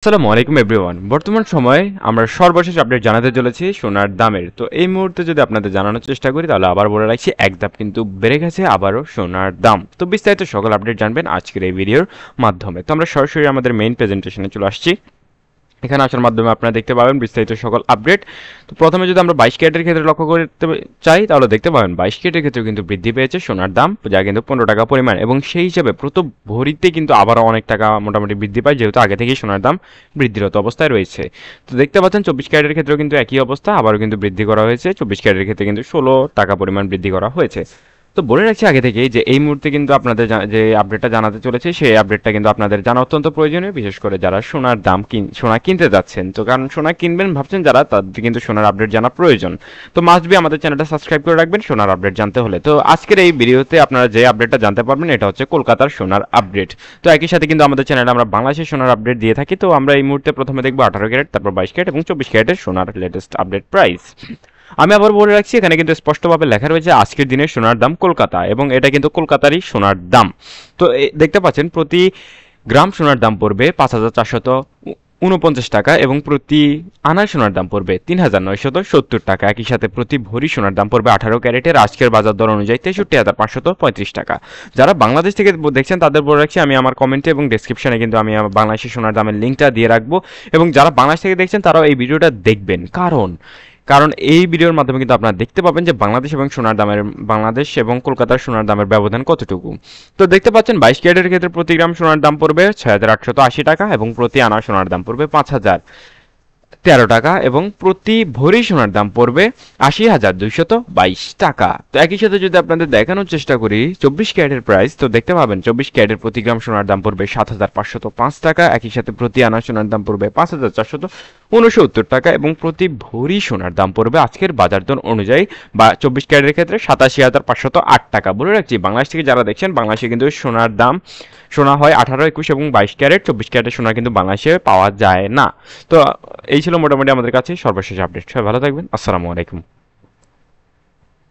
আসসালামু আলাইকুম এভরিওয়ান। বর্তমান সময়ে আমরা সর্বশেষ আপডেট জানাতে চলেছি সোনার দামের। তো এই মুহূর্তে যদি আপনাদের জানানোর চেষ্টা করি তাহলে আবার বলে রাখছি এক ধাপ কিন্তু বেড়ে গেছে আবারও সোনার দাম। তো বিস্তারিত সকল আপডেট জানবেন আজকের এই ভিডিওর মাধ্যমে। তো আমরা সরাসরি আমাদের মেইন প্রেজেন্টেশনে চলে আসছি। এখানে আসার মাধ্যমে আপনারা দেখতে পাবেন বিস্তারিত সকল আপডেট। তো প্রথমে যদি আমরা 22 ক্যারেটের ক্ষেত্রে লক্ষ্য করতে চাই তাহলে দেখতে পাবেন 22 ক্যারেটের ক্ষেত্রে কিন্তু বৃদ্ধি পেয়েছে সোনার দাম, যা কিন্তু 15 টাকা পরিমাণ, এবং সেই হিসাবে প্রতি ভরিতে কিন্তু আবারও অনেক টাকা মোটামুটি বৃদ্ধি পায়, যেহেতু আগে থেকেই সোনার দাম বৃদ্ধিরত অবস্থায় রয়েছে। তো দেখতে পাচ্ছেন 24 ক্যারেটের ক্ষেত্রেও কিন্তু একই অবস্থা, আবারও কিন্তু বৃদ্ধি করা হয়েছে। 24 ক্যারেটের ক্ষেত্রে কিন্তু 16 টাকা পরিমাণ বৃদ্ধি করা হয়েছে। তো বলে রাখছি আগে থেকেই যে এই মুহূর্তে কিন্তু আপনাদের যে আপডেটটা জানাতে চলেছে সেই আপডেটটা কিন্তু আপনাদের জানা অত্যন্ত প্রয়োজনীয়, বিশেষ করে যারা সোনার দাম সোনা কিনতে যাচ্ছেন। তো কারণ সোনা কিনবেন ভাবছেন যারা, তাদের কিন্তু সোনার আপডেট জানা প্রয়োজন। তো মাস্ট বি আমাদের চ্যানেলটা সাবস্ক্রাইব করে রাখবেন সোনার আপডেট জানতে হলে। তো আজকের এই ভিডিওতে আপনারা যে আপডেটটা জানতে পারবেন এটা হচ্ছে কলকাতার সোনার আপডেট। তো একই সাথে কিন্তু আমাদের চ্যানেলে আমরা বাংলাদেশের সোনার আপডেট দিয়ে থাকি। তো আমরা এই মুহূর্তে প্রথমে দেখবো 18 ক্যারেট, তারপর 22 ক্যারেট এবং 24 ক্যারেটের সোনার লেটেস্ট আপডেট প্রাইস। আমি আবার বলে রাখছি এখানে কিন্তু স্পষ্টভাবে লেখা রয়েছে আজকের দিনের সোনার দাম কলকাতা, এবং এটা কিন্তু কলকাতারই সোনার দাম। তো দেখতে পাচ্ছেন প্রতি গ্রাম সোনার দাম পড়বে 5,449 টাকা, এবং প্রতি আনার সোনার দাম পড়বে 3,970 টাকা। একই সাথে প্রতি ভরি সোনার দাম পড়বে 18 ক্যারেটের আজকের বাজার দর অনুযায়ী 63,535 টাকা। যারা বাংলাদেশ থেকে দেখছেন তাদের বলে রাখছি আমি আমার কমেন্টে এবং ডেসক্রিপশনে কিন্তু আমি আমার বাংলাদেশের সোনার দামের লিঙ্কটা দিয়ে রাখবো, এবং যারা বাংলাদেশ থেকে দেখছেন তারাও এই ভিডিওটা দেখবেন, কারণ এই ভিডিওর মাধ্যমে কিন্তু আপনারা দেখতে পাবেন যে বাংলাদেশ এবং কলকাতার সোনার দামের ব্যবধান কতটুকু। তো দেখতে পাচ্ছেন 22 ক্যারেটের ক্ষেত্রে প্রতি গ্রাম সোনার দাম পড়বে 6,880 টাকা, এবং প্রতি আনা সোনার দাম পড়বে 5,013 টাকা, এবং প্রতি ভরি সোনার দাম পড়বে 80,222 টাকা। তো একই সাথে যদি আপনাদের দেখানোর চেষ্টা করি 24 ক্যারেটের প্রাইস, তো দেখতে পাবেন 24 ক্যারেটের প্রতি গ্রাম সোনার দাম পড়বে 7,505 টাকা। একই সাথে প্রতি আনা সোনার দাম পড়বে 5,469 টাকা, এবং প্রতি ভরি সোনার দাম পড়বে আজকের বাজার দর অনুযায়ী বা 24 ক্যারেটের ক্ষেত্রে 87,508 টাকা। বলে রাখছি বাংলাদেশ থেকে যারা দেখছেন, বাংলাদেশে কিন্তু সোনা হয় 18, 21 এবং 22 ক্যারেট। 24 ক্যারেটের সোনা কিন্তু বাংলাদেশে পাওয়া যায় না। তো এই ছিল মোটামুটি আমাদের কাছে সর্বশেষ আপডেট। সবাই ভালো থাকবেন। আসসালামু আলাইকুম।